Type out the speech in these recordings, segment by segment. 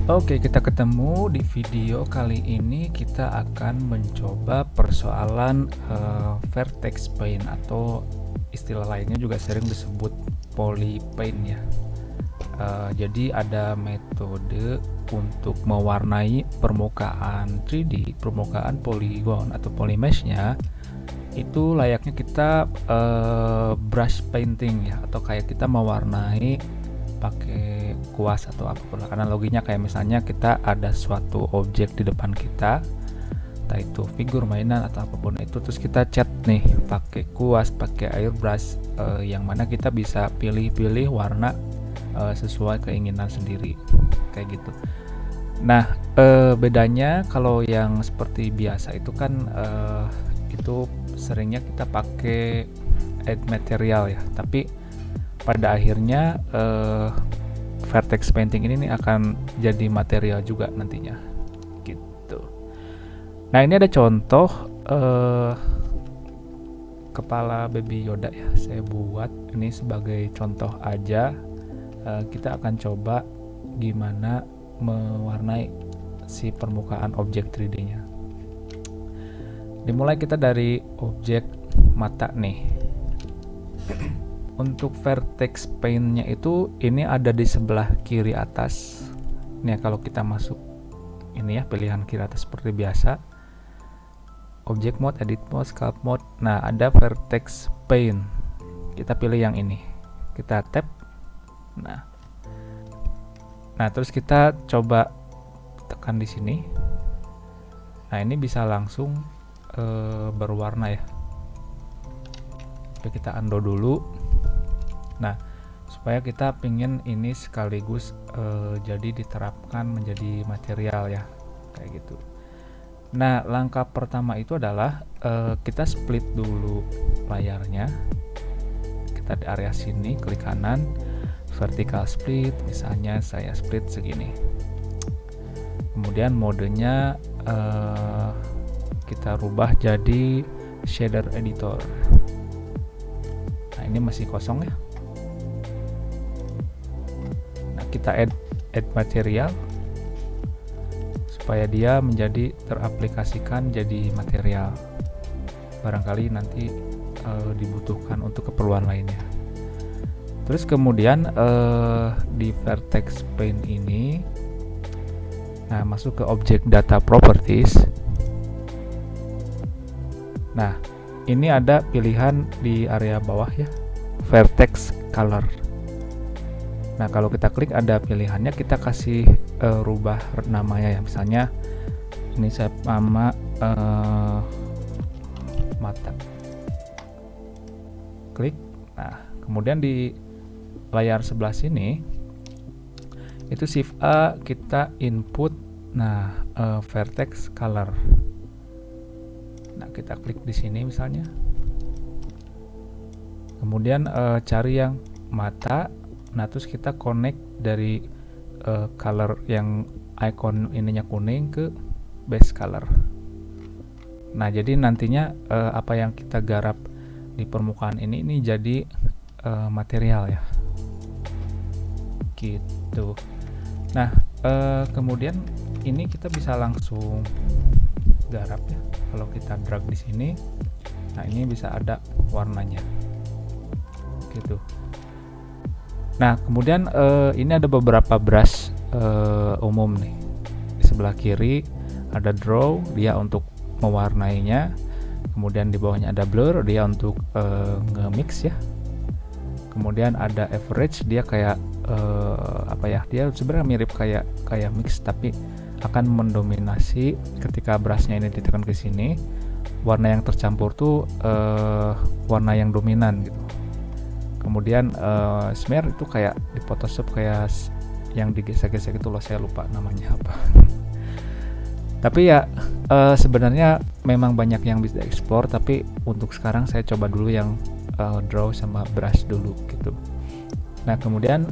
Oke, kita ketemu di video kali ini. Kita akan mencoba persoalan vertex paint, atau istilah lainnya juga sering disebut poly paint ya. Jadi ada metode untuk mewarnai permukaan 3D, permukaan polygon atau polymeshnya. Itu layaknya kita brush painting ya, atau kayak kita mewarnai pakai kuas atau apapun lah. Karena loginya kayak misalnya kita ada suatu objek di depan kita, entah itu figur mainan atau apapun itu, terus kita cat nih pakai kuas, pakai airbrush, yang mana kita bisa pilih-pilih warna sesuai keinginan sendiri kayak gitu. Nah, bedanya kalau yang seperti biasa itu kan itu seringnya kita pakai add material ya, tapi pada akhirnya vertex painting ini nih akan jadi material juga nantinya gitu. Nah, ini ada contoh kepala baby Yoda ya, saya buat ini sebagai contoh aja. Kita akan coba gimana mewarnai si permukaan objek 3D nya. Dimulai kita dari objek mata nih. Untuk vertex paint-nya itu ini ada di sebelah kiri atas. Nih kalau kita masuk ini ya, pilihan kiri atas seperti biasa. Object mode, edit mode, sculpt mode. Nah, ada vertex paint. Kita pilih yang ini. Kita tap. Nah, terus kita coba tekan di sini. Nah, ini bisa langsung berwarna ya. Oke, kita undo dulu. Nah, supaya kita pingin ini sekaligus jadi diterapkan menjadi material ya, kayak gitu. Nah, langkah pertama itu adalah kita split dulu layarnya. Kita di area sini, klik kanan, vertical split, misalnya saya split segini. Kemudian modenya kita rubah jadi shader editor. Nah, ini masih kosong ya. Kita add material supaya dia menjadi teraplikasikan jadi material, barangkali nanti dibutuhkan untuk keperluan lainnya. Terus kemudian di vertex paint ini, nah masuk ke objek data properties. Nah, ini ada pilihan di area bawah ya, vertex color. Nah, kalau kita klik ada pilihannya, kita kasih rubah namanya ya. Misalnya ini saya nama mata. Klik. Nah, kemudian di layar sebelah sini itu shift A, kita input vertex color. Nah, kita klik di sini misalnya. Kemudian cari yang mata. Nah, terus kita connect dari color yang icon ininya kuning ke base color. Nah, jadi nantinya apa yang kita garap di permukaan ini jadi material ya, gitu. Nah, kemudian ini kita bisa langsung garap ya. Kalau kita drag di sini, nah ini bisa ada warnanya, gitu. Nah, kemudian ini ada beberapa brush umum nih. Di sebelah kiri ada draw, dia untuk mewarnainya. Kemudian di bawahnya ada blur, dia untuk nge-mix ya. Kemudian ada average, dia kayak apa ya? Dia sebenarnya mirip kayak mix, tapi akan mendominasi ketika brushnya ini ditekan ke sini. Warna yang tercampur tuh warna yang dominan gitu. Kemudian smear itu kayak di Photoshop kayak yang digesek-gesek itu loh, saya lupa namanya apa. Tapi ya sebenarnya memang banyak yang bisa explore, tapi untuk sekarang saya coba dulu yang draw sama brush dulu gitu. Nah, kemudian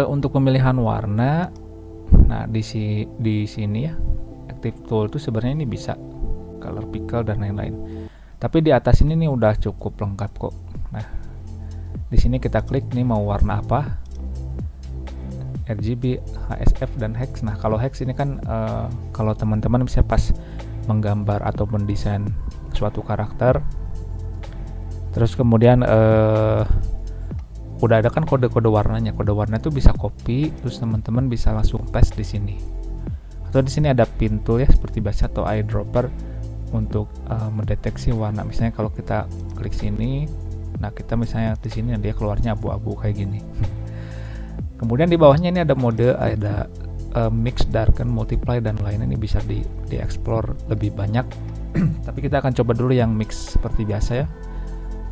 untuk pemilihan warna, nah di sini ya, active tool itu sebenarnya ini bisa color picker dan lain-lain. Tapi di atas ini nih udah cukup lengkap kok. Nah, di sini kita klik nih mau warna apa. RGB, HSF, dan hex. Nah, kalau hex ini kan kalau teman-teman bisa pas menggambar atau mendesain suatu karakter, terus kemudian udah ada kan kode-kode warnanya. Kode warna itu bisa copy, terus teman-teman bisa langsung paste di sini. Atau di sini ada pin tool ya, seperti biasa, atau eyedropper untuk mendeteksi warna. Misalnya kalau kita klik sini, nah kita misalnya di sini dia keluarnya abu-abu kayak gini. Kemudian di bawahnya ini ada mode, ada mix, darken, multiply, dan lain-lain. Ini bisa di-explore lebih banyak. Tapi kita akan coba dulu yang mix seperti biasa ya.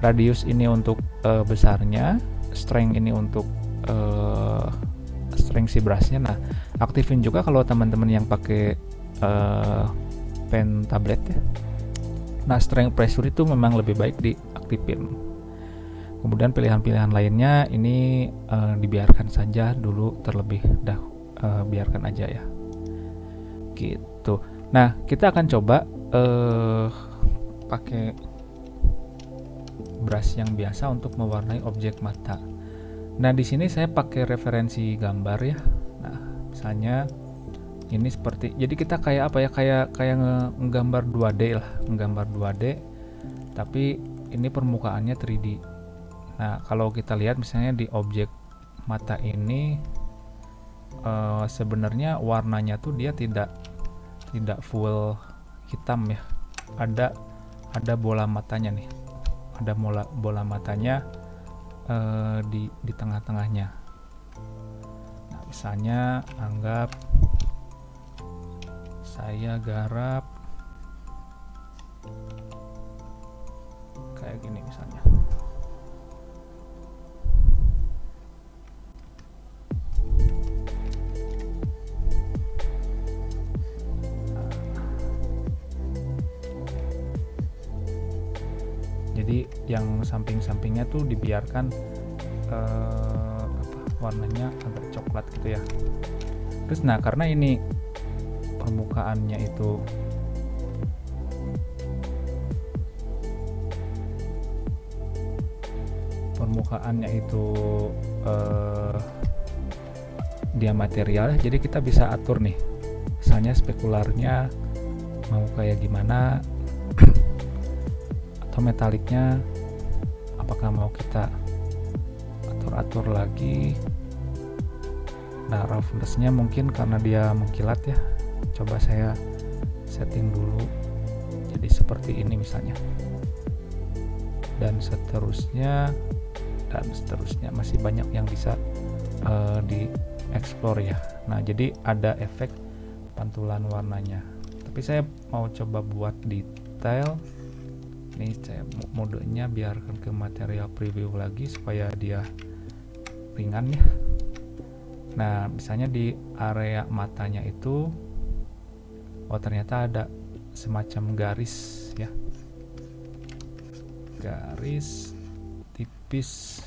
Radius ini untuk besarnya, strength ini untuk strength si brushnya. Nah, aktifin juga kalau teman-teman yang pakai pen tablet ya. Nah, strength pressure itu memang lebih baik diaktifin. Kemudian pilihan-pilihan lainnya ini dibiarkan saja dulu terlebih dahulu, biarkan aja ya. Gitu. Nah, kita akan coba pakai brush yang biasa untuk mewarnai objek mata. Nah, di sini saya pakai referensi gambar ya. Nah, misalnya ini seperti, jadi kita kayak apa ya, kayak nggambar 2D lah, nggambar 2D, tapi ini permukaannya 3D. Nah, kalau kita lihat misalnya di objek mata ini sebenarnya warnanya tuh dia tidak full hitam ya. Ada bola matanya nih. Ada bola matanya di tengah-tengahnya. Nah, misalnya anggap saya garap kayak gini misalnya. Jadi yang samping-sampingnya tuh dibiarkan warnanya agak coklat gitu ya. Terus nah, karena ini permukaannya itu dia material, jadi kita bisa atur nih, misalnya spekularnya mau kayak gimana, atau metaliknya apakah mau kita atur lagi. Nah, roughness-nya mungkin karena dia mengkilat ya, coba saya setting dulu jadi seperti ini misalnya, dan seterusnya, masih banyak yang bisa di-explore ya. Nah, jadi ada efek pantulan warnanya, tapi saya mau coba buat detail. Ini saya modenya biarkan ke material preview lagi supaya dia ringan ya. Nah, misalnya di area matanya itu, oh ternyata ada semacam garis ya, garis tipis.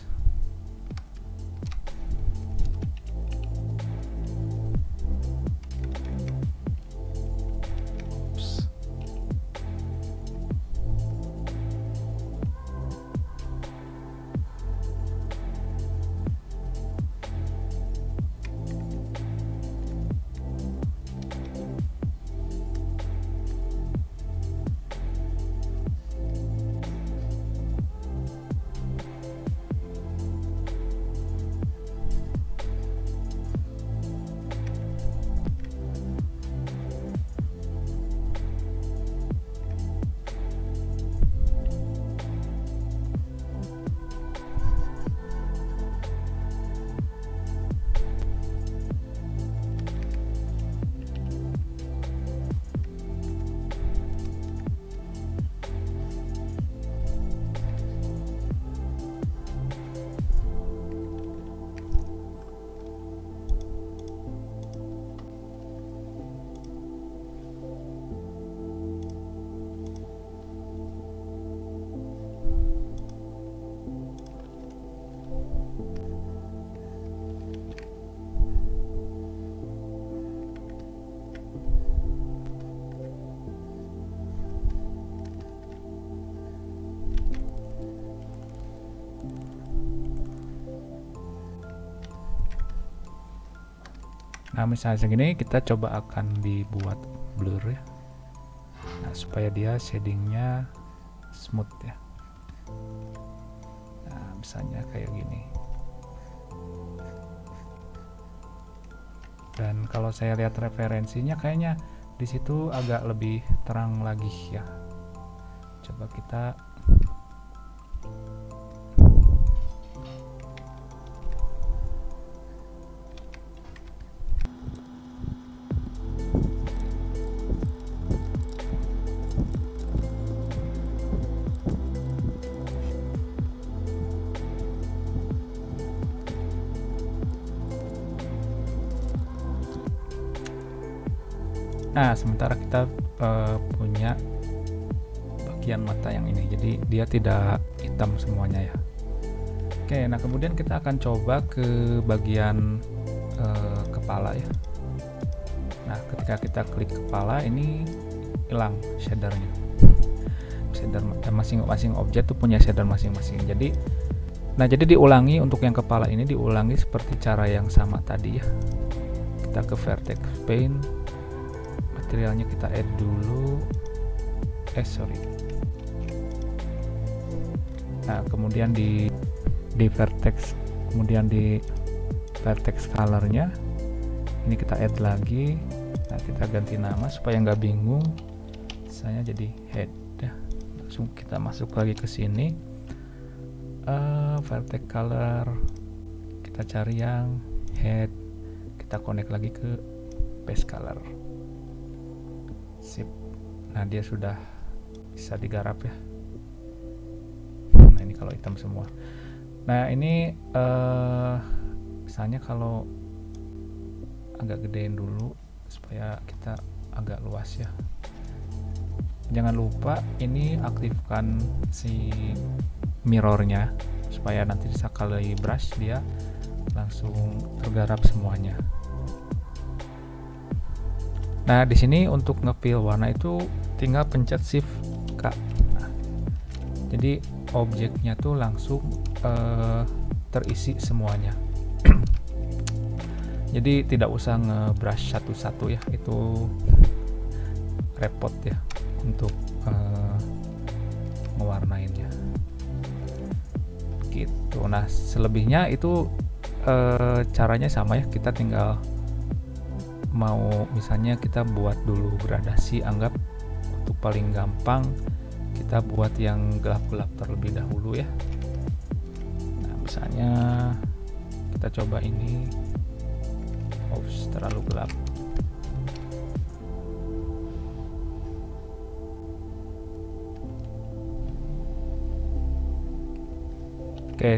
Nah misalnya segini kita coba akan dibuat blur ya, nah supaya dia shadingnya smooth ya. Nah misalnya kayak gini. Dan kalau saya lihat referensinya kayaknya di situ agak lebih terang lagi ya. Coba kita nah sementara kita punya bagian mata yang ini, jadi dia tidak hitam semuanya ya. Oke, nah kemudian kita akan coba ke bagian kepala ya. Nah ketika kita klik kepala ini hilang shadernya. Shader masing-masing objek tuh punya shader masing-masing. Jadi diulangi untuk yang kepala ini, diulangi seperti cara yang sama tadi ya. Kita ke vertex paint, materialnya kita add dulu, nah kemudian di vertex, kemudian di vertex colornya ini kita add lagi. Nah kita ganti nama supaya nggak bingung, misalnya jadi head ya. Langsung kita masuk lagi ke sini, vertex color, kita cari yang head, kita connect lagi ke base color. Sip. Nah dia sudah bisa digarap ya. Nah ini kalau hitam semua. Nah ini misalnya kalau agak gedein dulu supaya kita agak luas ya. Jangan lupa ini aktifkan si mirrornya supaya nanti sekali brush dia langsung tergarap semuanya. Nah, di sini untuk nge-fill warna itu tinggal pencet Shift K. Nah, jadi objeknya tuh langsung terisi semuanya. Jadi tidak usah nge-brush satu-satu ya, itu repot ya untuk ngewarnainnya. Gitu. Nah, selebihnya itu caranya sama ya, kita tinggal mau misalnya kita buat dulu gradasi, anggap untuk paling gampang kita buat yang gelap-gelap terlebih dahulu ya. Nah misalnya kita coba ini, terlalu gelap. Oke,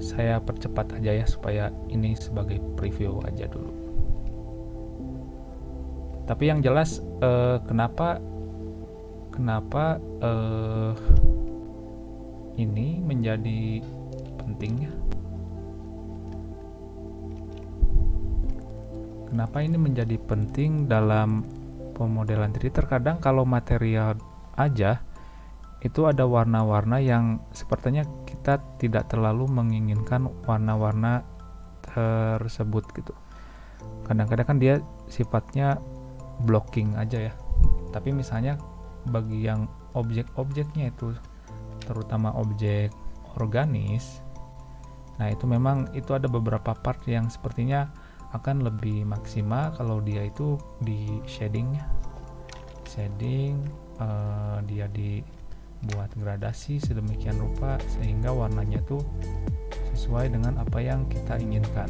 saya percepat aja ya supaya ini sebagai preview aja dulu. Tapi yang jelas kenapa ini menjadi penting ya? Kenapa ini menjadi penting dalam pemodelan 3D? Terkadang kalau material aja itu ada warna-warna yang sepertinya kita tidak terlalu menginginkan warna-warna tersebut gitu. Kadang-kadang kan dia sifatnya blocking aja ya, tapi misalnya bagi yang objek-objeknya itu terutama objek organis, nah itu memang itu ada beberapa part yang sepertinya akan lebih maksimal kalau dia itu di shadingnya, dia dibuat gradasi sedemikian rupa sehingga warnanya tuh sesuai dengan apa yang kita inginkan.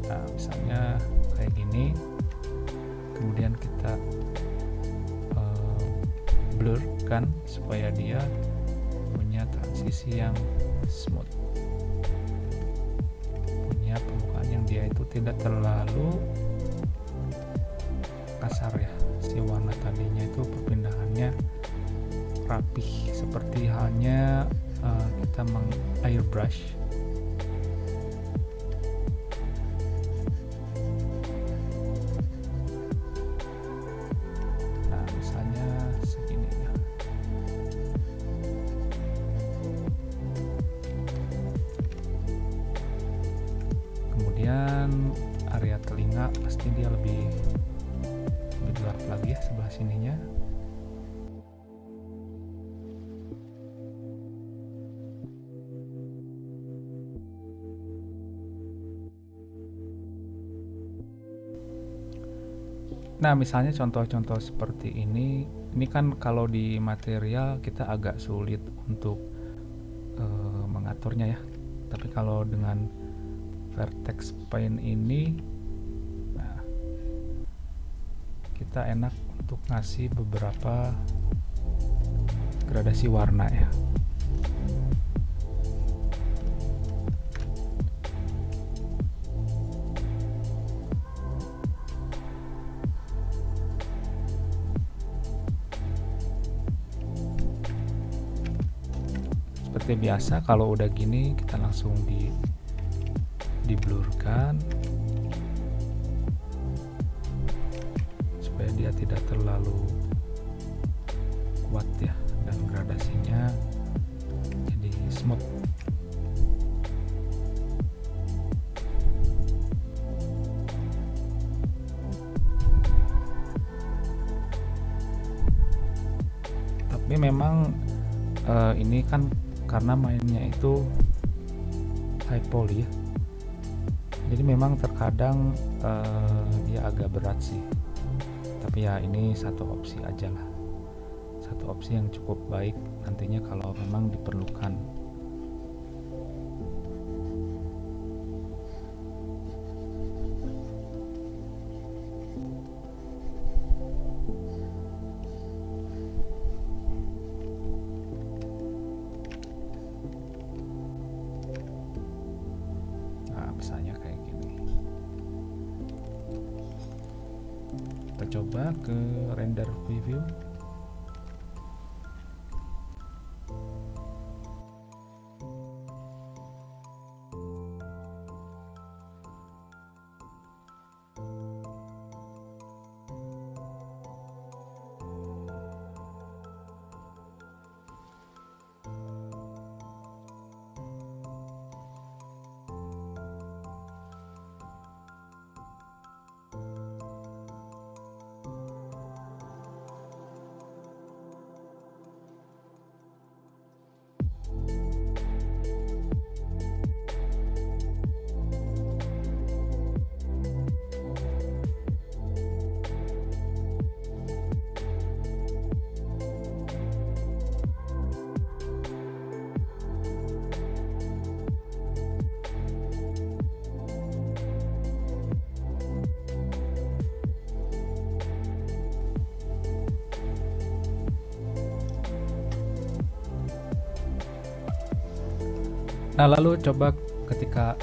Nah, misalnya kayak gini, kemudian kita blur kan supaya dia punya transisi yang smooth, punya permukaan yang dia itu tidak terlalu kasar ya. Si warna tadinya itu perpindahannya rapih seperti halnya kita airbrush. kemudian area telinga pasti dia lebih gelap lagi ya sebelah sininya. Nah, misalnya contoh-contoh seperti ini kan kalau di material kita agak sulit untuk mengaturnya ya. Tapi kalau dengan Vertex Paint ini, nah, kita enak untuk ngasih beberapa gradasi warna ya. Seperti biasa kalau udah gini kita langsung diblurkan supaya dia tidak terlalu kuat ya, dan gradasinya jadi smooth. Tapi memang ini kan karena mainnya itu high poly ya, jadi memang terkadang dia agak berat sih, tapi ya ini satu opsi aja lah, satu opsi yang cukup baik nantinya kalau memang diperlukan. Misalnya kayak gini, kita coba ke render preview. Nah, lalu coba ketika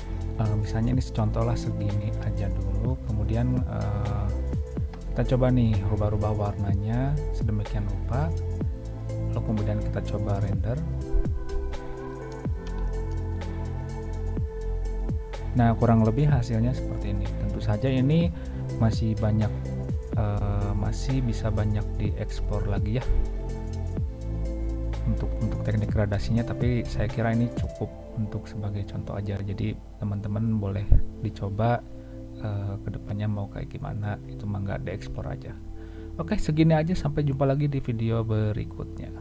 misalnya ini contoh lah segini aja dulu, kemudian kita coba nih rubah-rubah warnanya sedemikian rupa, lalu kemudian kita coba render. Nah, kurang lebih hasilnya seperti ini. Tentu saja ini masih banyak, masih bisa banyak diekspor lagi ya untuk teknik gradasinya, tapi saya kira ini cukup untuk sebagai contoh aja. Jadi teman-teman boleh dicoba kedepannya mau kayak gimana, itu mah nggak diekspor aja. Oke, segini aja, sampai jumpa lagi di video berikutnya.